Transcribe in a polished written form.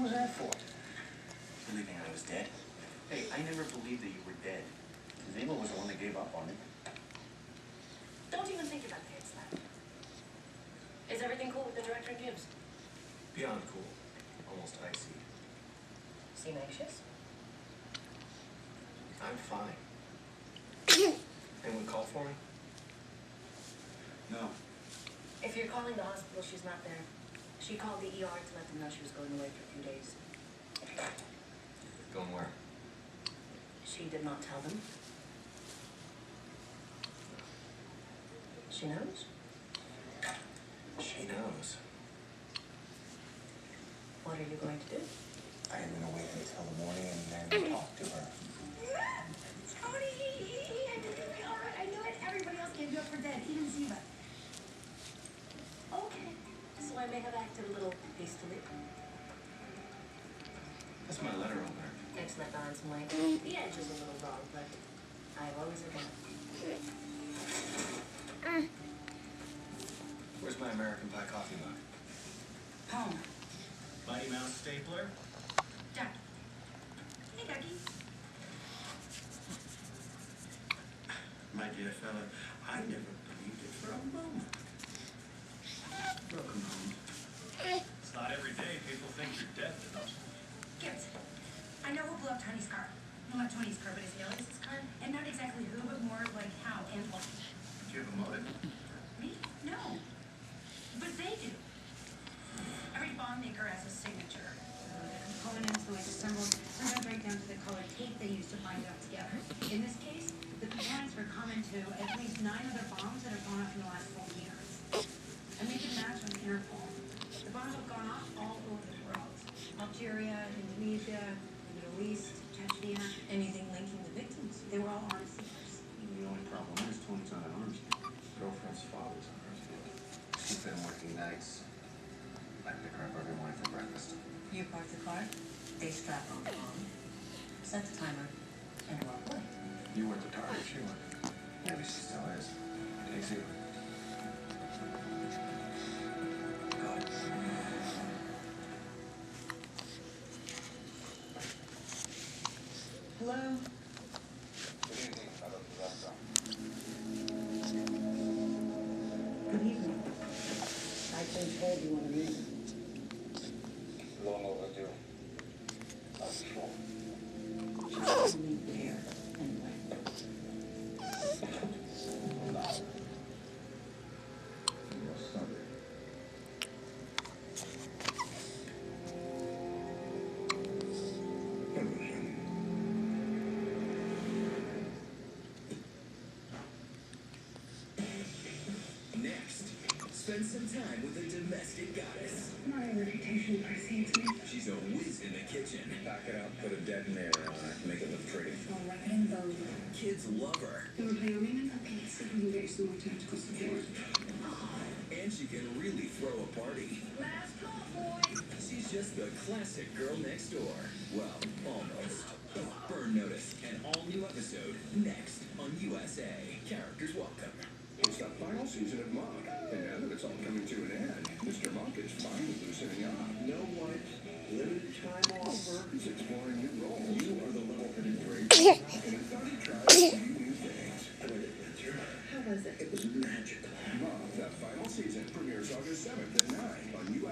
was that for? Believing I was dead? Hey, I never believed that you were dead. Zima was the one that gave up on it. Don't even think about the head slap. Is everything cool with the director and Gibbs? Beyond cool. Almost icy. Seem anxious? I'm fine. Anyone call for me? No. If you're calling the hospital, she's not there. She called the ER to let them know she was going away for a few days. Going where? She did not tell them. She knows? She knows. What are you going to do? I am gonna wait until the morning and then talk to her. Tony, all right, I knew it. Everybody else gave you up for dead, even Ziva. Okay. So I may have acted a little hastily. That's my letter opener. Excellent balance and weight. The edge is a little wrong, but I've always admitted. Where's my American Pie coffee mug? Home. Mighty Mouse stapler? Ducky. Hey, Ducky. My dear fella, I never believed it for a moment. Broken home. It's not every day people think you're dead, you know. Gibbs. I know who blew up Tony's car. Well, not Tony's car, but his alias's car. And not exactly who, but more like how and why. Do you have a motive? Me? No. But they do. Every bomb maker has a signature. The components, the way it's assembled, sometimes right down to the colored tape they use to bind it up together. In this case, the components were common to at least 9 other bombs that have gone off in the last 4 years. And they could match on Interpol. The bombs have gone off all over the world. Algeria, Indonesia, the Middle East, Chechnya. Anything linking the victims? They were all arms dealers. The only problem is Tony's not an arms dealer. Girlfriend's father's an arms dealer. She's been working nights. I pick her up every morning for breakfast. You park the car, they strap on the bomb, set the timer, and walk away. You went to Target, she went. Maybe she still is. Takes you. Got it. Hello? Good evening, fellow director. Good evening. I've been told you want to leave. Long overdue. I'm sure. She's only there anyway. You're stubborn. Next, spend some time with a domestic goddess. My reputation precedes me. She's a whiz in the kitchen. Back it up, put a detonator on it, make it look pretty. All right, and vote. Kids love her. You want to play Armenian? Okay, so we can get you some more tactical support. And she can really throw a party. Last call, boys. She's just the classic girl next door. Well, almost. Burn Notice, an all-new episode, next on USA. Characters welcome. It's the final season of Monk, and now that it's all coming to an end, Mr. Monk is finally loosening up. No wife, limited time offer. He's exploring new roles. You are the level-headed great. And he thought he'd try a few new things. How was it? It was magical. Monk, the final season, premieres August 7th at 9 on USA.